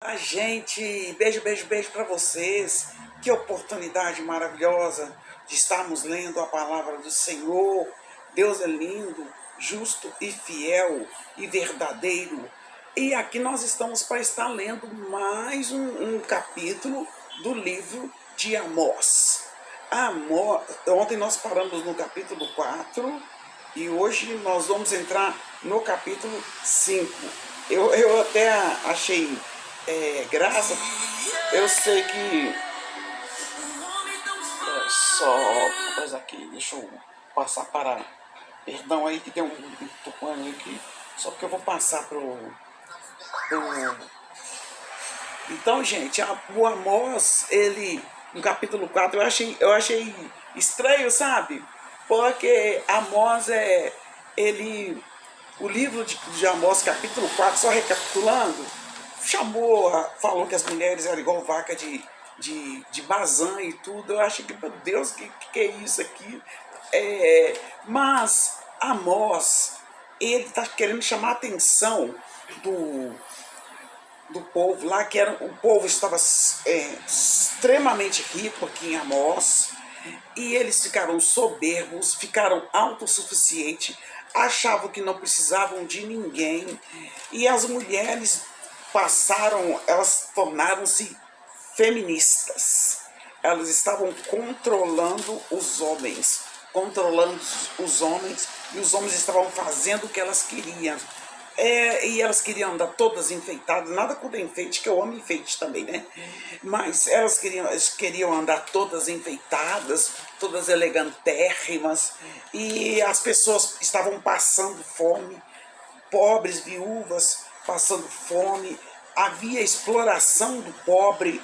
A gente, beijo, beijo, beijo para vocês. Que oportunidade maravilhosa de estarmos lendo a palavra do Senhor. Deus é lindo, justo e fiel e verdadeiro. E aqui nós estamos para estar lendo mais um capítulo do livro de Amós. Amós. Ontem nós paramos no capítulo 4 e hoje nós vamos entrar no capítulo 5. Eu até achei graça. Eu sei que só coisa aqui, deixa eu passar para. Perdão aí que tem um tucano aqui, só porque eu vou passar pro. Então, gente, o Amós, ele, no capítulo 4 eu achei estranho, sabe? Porque Amós ele, o livro de Amós, capítulo 4 só recapitulando, falou que as mulheres eram igual vaca de Bazã e tudo. Eu achei que, meu Deus, que é isso aqui? Mas Amós, ele está querendo chamar a atenção do, do povo lá, o povo estava extremamente rico aqui em Amós, e eles ficaram soberbos, ficaram autossuficientes, achavam que não precisavam de ninguém, e as mulheres elas tornaram-se feministas. Elas estavam controlando os homens, e os homens estavam fazendo o que elas queriam. E elas queriam andar todas enfeitadas, nada contra enfeite, que eu amo enfeite também, né? Mas elas queriam andar todas enfeitadas, todas elegantérrimas, e as pessoas estavam passando fome, pobres, viúvas, passando fome. Havia exploração do pobre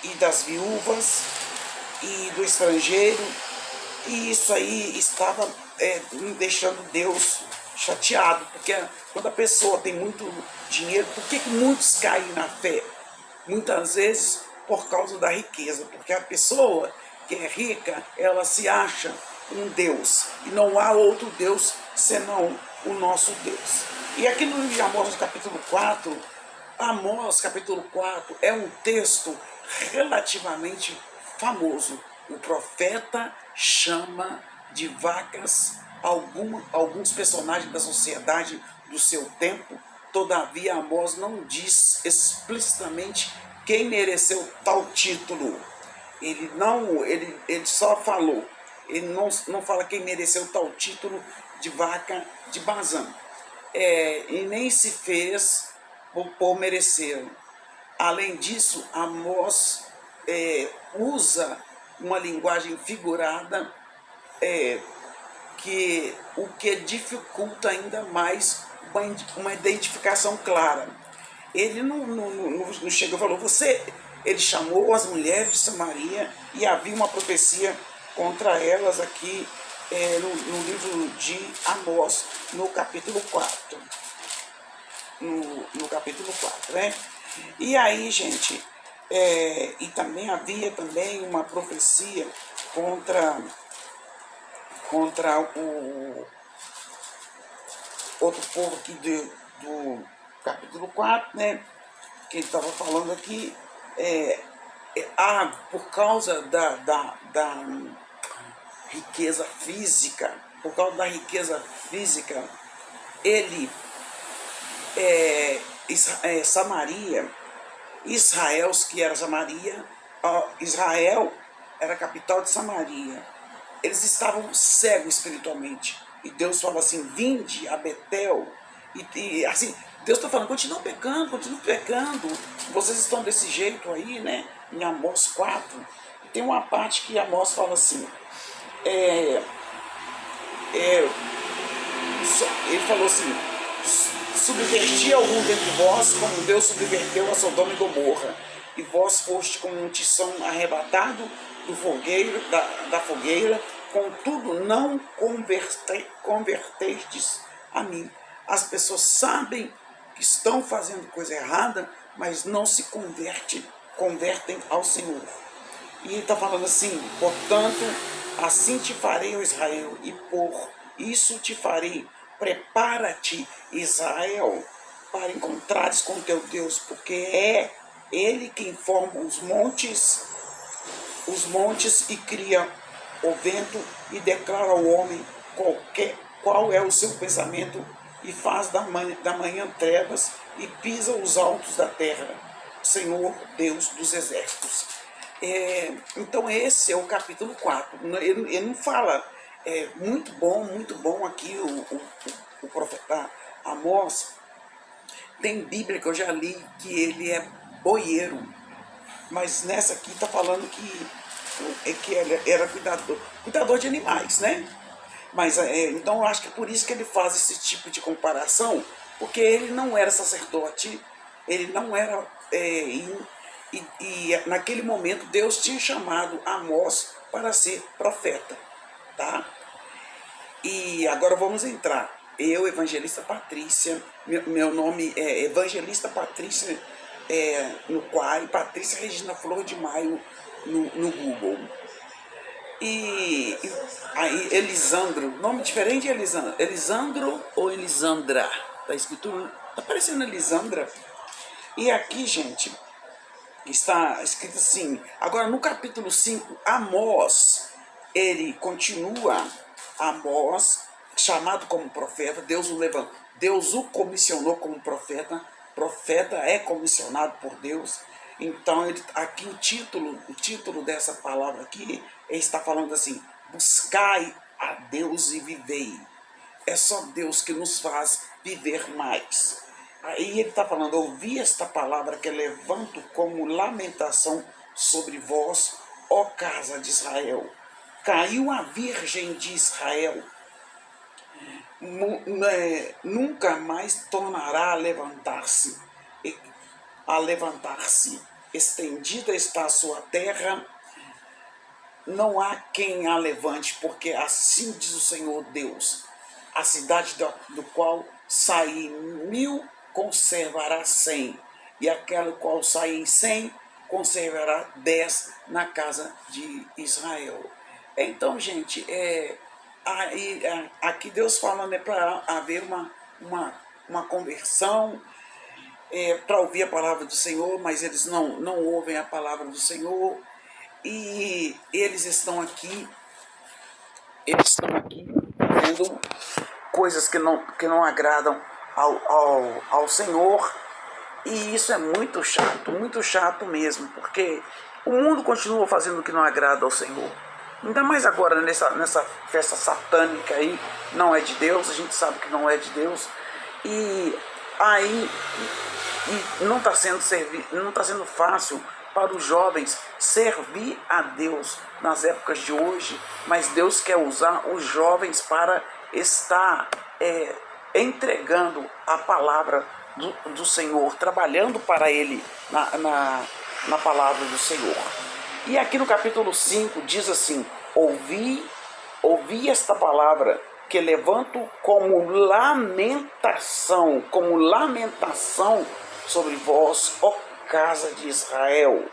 e das viúvas e do estrangeiro, e isso aí estava deixando Deus chateado, porque quando a pessoa tem muito dinheiro, por que muitos caem na fé? Muitas vezes por causa da riqueza, porque a pessoa que é rica, ela se acha um Deus, e não há outro Deus senão o nosso Deus. E aqui no livro de Amós, capítulo 4, Amós, capítulo 4, é um texto relativamente famoso. O profeta chama de vacas alguns personagens da sociedade do seu tempo. Todavia, Amós não diz explicitamente quem mereceu tal título. Ele só falou. Ele não fala quem mereceu tal título de vaca de Bazã. E nem se fez por merecer. Além disso, Amós usa uma linguagem figurada, o que dificulta ainda mais uma identificação clara. Ele não chega e falou, ele chamou as mulheres de Samaria, e havia uma profecia contra elas aqui no livro de Amós, no capítulo 4. No capítulo 4, né? E aí, gente, e também havia também uma profecia contra o outro povo aqui do capítulo 4, né? Que ele estava falando aqui, por causa da riqueza física, ele, Samaria, Israel, que era Samaria, Israel era a capital de Samaria. Eles estavam cegos espiritualmente. E Deus fala assim, vinde a Betel. E assim, Deus está falando, continua pecando. Vocês estão desse jeito aí, né? Em Amós 4. E tem uma parte que Amós fala assim, ele falou assim, subverti algum dentre vós, como Deus subverteu a Sodoma e Gomorra, e vós foste como um tição arrebatado do fogueiro, da fogueira, contudo não convertestes a mim. As pessoas sabem que estão fazendo coisa errada, mas não se convertem ao Senhor. E ele está falando assim, portanto, assim te farei, ó Israel, e por isso te farei. Prepara-te, Israel, para encontrares com teu Deus, porque é Ele quem forma os montes e cria o vento e declara ao homem qual é o seu pensamento e faz da manhã trevas e pisa os altos da terra, Senhor Deus dos exércitos. Então esse é o capítulo 4. Ele não fala, muito bom aqui o profeta Amós. Tem Bíblia que eu já li que ele é boieiro, mas nessa aqui está falando que ele era cuidador de animais, né? Mas então eu acho que é por isso que ele faz esse tipo de comparação, porque ele não era sacerdote, ele não era. E naquele momento Deus tinha chamado Amós para ser profeta, tá? E agora vamos entrar. Eu, Evangelista Patrícia, meu nome é Evangelista Patrícia no Quai, Patrícia Regina Flor de Maio no Google. E aí Elisandro, nome diferente de Elisandro. Elisandro ou Elisandra? Tá escrito, tá parecendo Elisandra. E aqui, gente, está escrito assim. Agora no capítulo 5, Amós, ele continua. Amós, chamado como profeta, Deus o levantou, Deus o comissionou como profeta. Profeta é comissionado por Deus. Então aqui o título dessa palavra aqui está falando assim: buscai a Deus e vivei. É só Deus que nos faz viver mais. Aí ele está falando: ouvi esta palavra que levanto como lamentação sobre vós, ó casa de Israel. Caiu a virgem de Israel, nunca mais tornará a levantar-se. Estendida está a sua terra, não há quem a levante, porque assim diz o Senhor Deus: a cidade do qual saem 1000 conservará 100, e aquela qual saem 100 conservará 10 na casa de Israel. Então, gente, aqui Deus fala, né, para haver uma conversão, para ouvir a palavra do Senhor, mas eles não ouvem a palavra do Senhor, e eles estão aqui fazendo coisas que não agradam ao Senhor, e isso é muito chato mesmo, porque o mundo continua fazendo o que não agrada ao Senhor. Ainda mais agora nessa festa satânica aí, não é de Deus, a gente sabe que não é de Deus, e aí não está sendo fácil para os jovens servir a Deus nas épocas de hoje, mas Deus quer usar os jovens para estar entregando a palavra do Senhor, trabalhando para Ele na palavra do Senhor. E aqui no capítulo 5 diz assim: ouvi esta palavra que levanto como lamentação sobre vós, ó casa de Israel.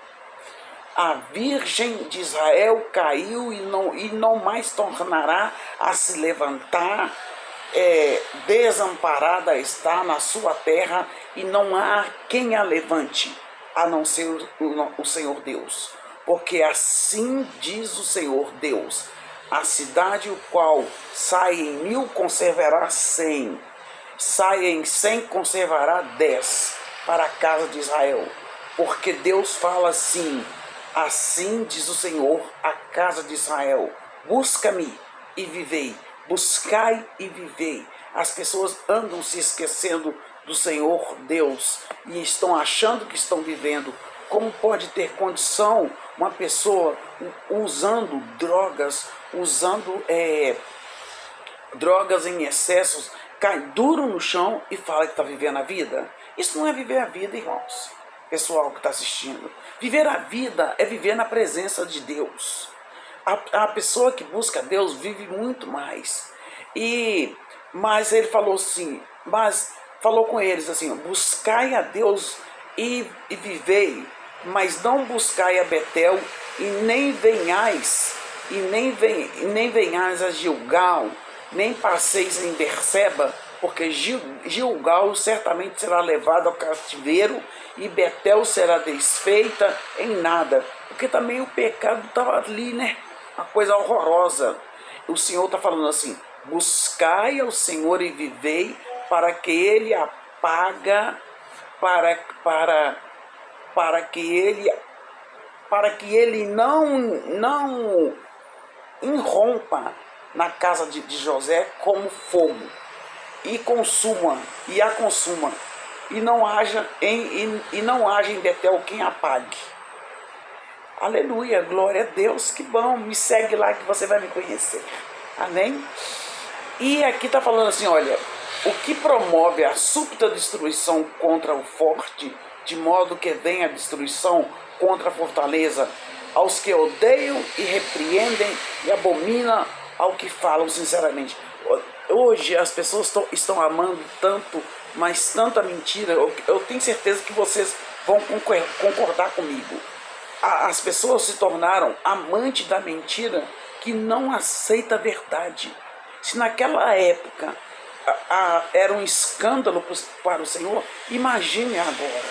A virgem de Israel caiu e não mais tornará a se levantar, desamparada está na sua terra, e não há quem a levante, a não ser o Senhor Deus. Porque assim diz o Senhor Deus: a cidade o qual sai em 1000 conservará 100, sai em 100 conservará 10 para a casa de Israel. Porque Deus fala assim: assim diz o Senhor à casa de Israel: busca-me e vivei, buscai e vivei. As pessoas andam se esquecendo do Senhor Deus e estão achando que estão vivendo. Como pode ter condição uma pessoa usando drogas, drogas em excessos, cai duro no chão e fala que está vivendo a vida? Isso não é viver a vida, irmãos. Pessoal que está assistindo, viver a vida é viver na presença de Deus. A pessoa que busca Deus vive muito mais. Mas ele falou assim, falou com eles assim: buscai a Deus e vivei, mas não buscai a Betel, e nem venhais a Gilgal, nem passeis em Berseba, porque Gilgal certamente será levado ao cativeiro e Betel será desfeita em nada, porque também o pecado estava ali, né? Uma coisa horrorosa. O Senhor está falando assim: buscai ao Senhor e vivei, para que Ele apaga, para que Ele não irrompa na casa de José como fogo e a consuma, e não haja em Betel quem apague. Aleluia, glória a Deus, que bom, me segue lá que você vai me conhecer, amém? E aqui está falando assim, olha, o que promove a súbita destruição contra o forte, de modo que venha a destruição contra a fortaleza, aos que odeiam e repreendem e abominam ao que falam sinceramente. Hoje as pessoas estão amando tanto, mas tanta mentira. Eu tenho certeza que vocês vão concordar comigo. As pessoas se tornaram amantes da mentira, que não aceita a verdade. Se naquela época era um escândalo para o Senhor, imagine agora.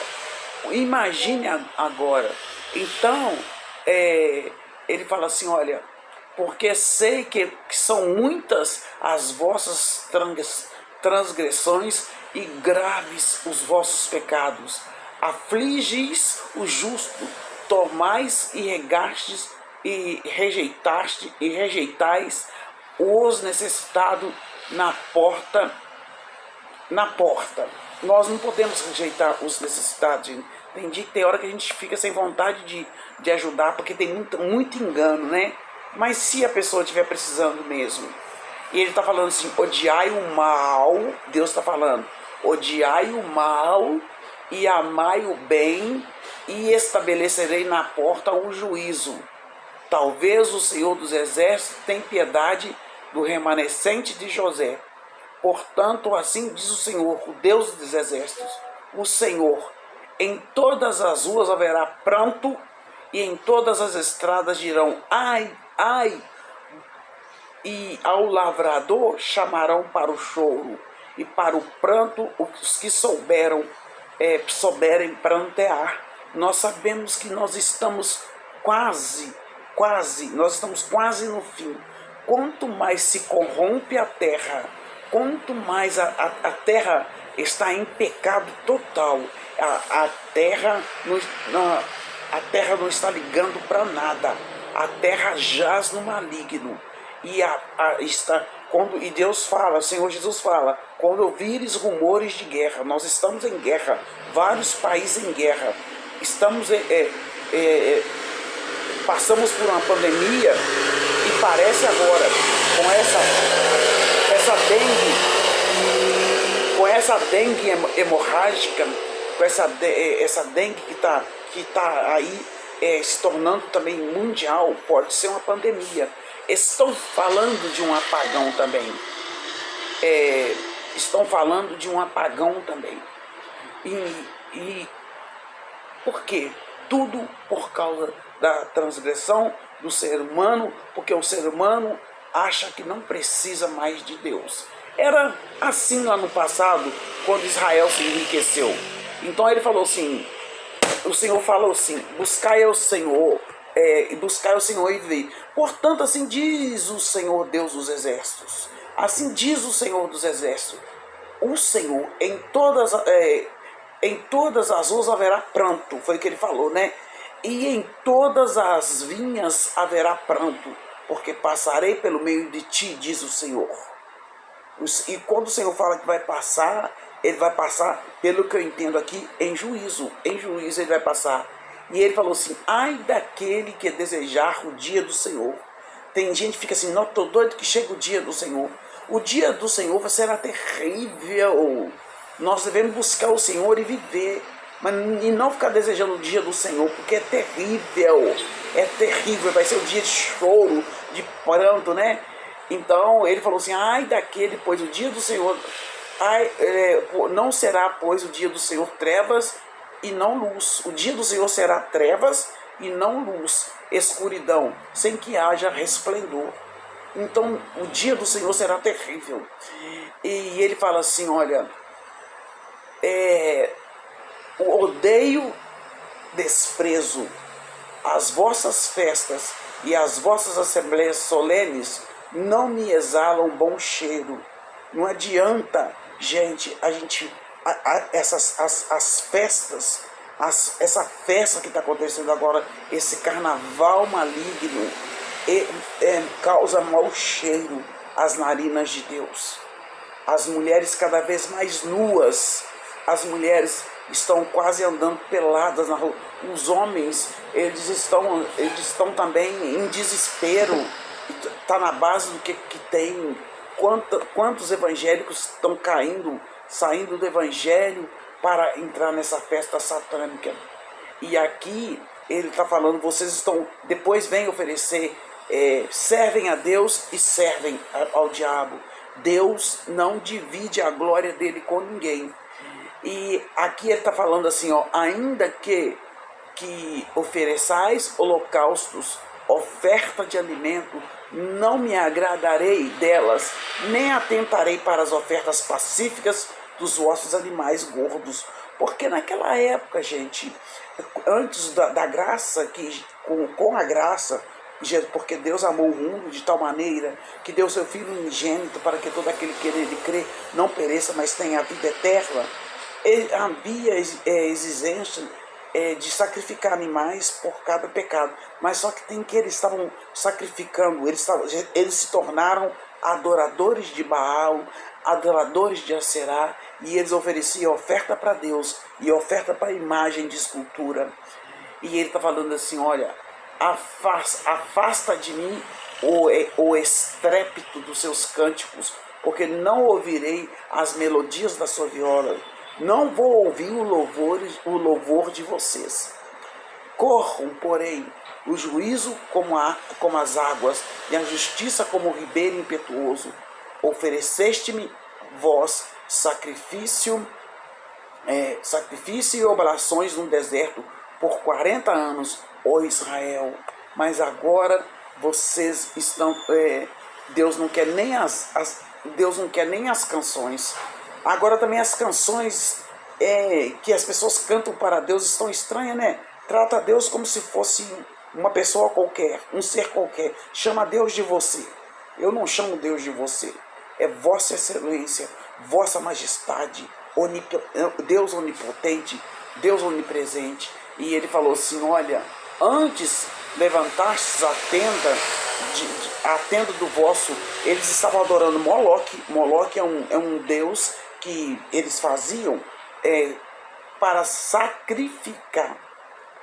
Imagine agora. Então, ele fala assim, olha, porque sei que são muitas as vossas transgressões e graves os vossos pecados. Afligis o justo, tomais e regastes e rejeitais os necessitados na porta. Nós não podemos rejeitar os necessitados. Tem dia que tem hora que a gente fica sem vontade de ajudar, porque tem muito engano, né? Mas se a pessoa estiver precisando mesmo, e ele está falando assim, odiai o mal, Deus está falando, odiai o mal e amai o bem, e estabelecerei na porta o juízo. Talvez o Senhor dos Exércitos tenha piedade do remanescente de José. Portanto, assim diz o Senhor, o Deus dos Exércitos, o Senhor: em todas as ruas haverá pranto, e em todas as estradas dirão, ai, ai, e ao lavrador chamarão para o choro, e para o pranto os que souberem prantear. Nós sabemos que nós estamos quase no fim. Quanto mais se corrompe a terra, quanto mais a terra está em pecado total, a terra não está ligando para nada, a terra jaz no maligno. E Deus fala, o Senhor Jesus fala, quando ouvires rumores de guerra, nós estamos em guerra, vários países em guerra, passamos por uma pandemia, e parece agora, com essa dengue hemorrágica, com essa dengue que tá aí se tornando também mundial, pode ser uma pandemia. Estão falando de um apagão também. E por quê? Tudo por causa da transgressão do ser humano, porque o ser humano acha que não precisa mais de Deus. Era assim lá no passado, quando Israel se enriqueceu. Então ele falou assim, o Senhor falou assim, buscai ao Senhor, buscai ao Senhor e vivei. Portanto, assim diz o Senhor Deus dos Exércitos, assim diz o Senhor dos Exércitos, o Senhor, em todas as ruas haverá pranto, foi o que ele falou, né? E em todas as vinhas haverá pranto, porque passarei pelo meio de ti, diz o Senhor. E quando o Senhor fala que vai passar, ele vai passar, pelo que eu entendo aqui, em juízo ele vai passar. E ele falou assim, ai daquele que desejar o dia do Senhor. Tem gente que fica assim, não, estou doido que chega o dia do Senhor. O dia do Senhor será terrível. Nós devemos buscar o Senhor e viver, e não ficar desejando o dia do Senhor, porque é terrível, vai ser um dia de choro, de pranto, né? Então ele falou assim, ai daquele, pois o dia do Senhor, não será, pois, o dia do Senhor trevas e não luz. O dia do Senhor será trevas e não luz, escuridão, sem que haja resplendor. Então o dia do Senhor será terrível. E ele fala assim, olha, odeio, desprezo as vossas festas e as vossas assembleias solenes não me exalam bom cheiro. Não adianta, gente, as festas, essa festa que está acontecendo agora, esse carnaval maligno, causa mau cheiro às narinas de Deus. As mulheres cada vez mais nuas, as mulheres estão quase andando peladas na rua. Os homens, eles estão também em desespero. Está na base do que tem. Quantos evangélicos estão caindo, saindo do evangelho para entrar nessa festa satânica. E aqui ele está falando, vocês estão, depois vêm oferecer, servem a Deus e servem ao diabo. Deus não divide a glória dele com ninguém. E aqui ele está falando assim, ó, ainda que ofereçais holocaustos, oferta de alimento, não me agradarei delas, nem atentarei para as ofertas pacíficas dos vossos animais gordos. Porque naquela época, gente, antes da graça, com a graça, porque Deus amou o mundo de tal maneira que deu seu Filho unigênito para que todo aquele que nele crê não pereça, mas tenha a vida eterna. Havia exigência de sacrificar animais por cada pecado, mas só que tem que eles estavam sacrificando, eles se tornaram adoradores de Baal, adoradores de Aserá, e eles ofereciam oferta para Deus e oferta para a imagem de escultura. E ele está falando assim, olha, afasta de mim o estrépito dos seus cânticos, porque não ouvirei as melodias da sua viola, não vou ouvir o louvor de vocês. Corram, porém, o juízo como as águas, e a justiça como o ribeiro impetuoso. Ofereceste-me vós sacrifício e oblações no deserto por 40 anos, ó Israel. Mas agora vocês estão... Deus não quer nem as canções. Agora também as canções que as pessoas cantam para Deus estão estranhas, né? Trata Deus como se fosse uma pessoa qualquer, um ser qualquer. Chama Deus de você. Eu não chamo Deus de você. É Vossa Excelência, Vossa Majestade, Deus onipotente, Deus onipresente. E ele falou assim, olha, antes levantastes a tenda do vosso, eles estavam adorando Moloque. Moloque é um deus que eles faziam para sacrificar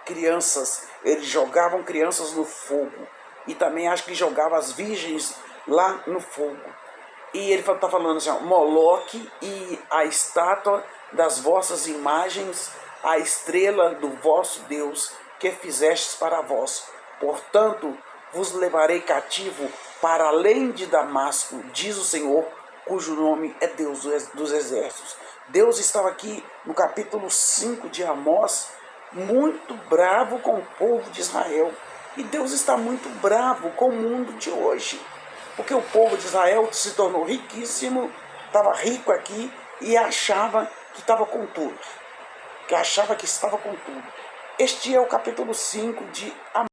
crianças. Eles jogavam crianças no fogo, e também acho que jogavam as virgens lá no fogo. E ele está falando assim, ó, Moloque e a estátua das vossas imagens, a estrela do vosso Deus que fizestes para vós. Portanto, vos levarei cativo para além de Damasco, diz o Senhor, cujo nome é Deus dos exércitos. Deus estava aqui no capítulo 5 de Amós, muito bravo com o povo de Israel. E Deus está muito bravo com o mundo de hoje. Porque o povo de Israel se tornou riquíssimo, estava rico aqui e achava que estava com tudo. Este é o capítulo 5 de Amós.